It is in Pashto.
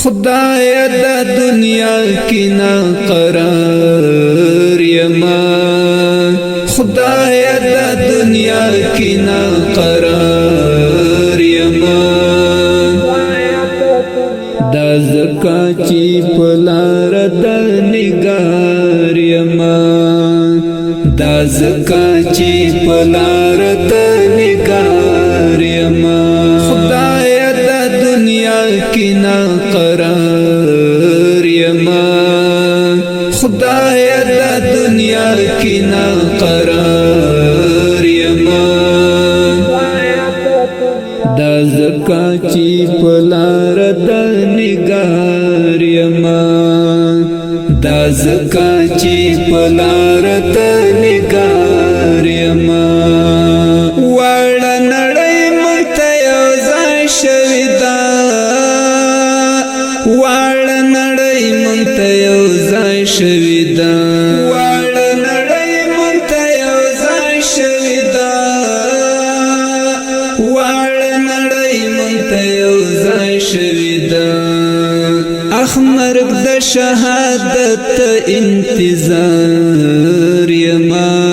خدایا دا دنیا کی نا قرار یما خدایا دا دنیا کی نا قرار یما دا زکا چی پلار دا نگار یما دا زکا چی پلار دا نگار یما خدایا دا دنیا کی نا قرار یما خدایا دا دنیا کی نا قرار یما دا زکا چی پلار دا نگار یما دا زکا چی پلار دا نگار یما واړه نړۍ مونږ ته یو ځای شوې ده واړه نړۍ مونږ ته یو ځای شوې ده واړه نړۍ مونږ ته یو ځای شوې ده واړه نړۍ مونږ ته یو ځای شوې ده مرګ د شهادت انتظار یما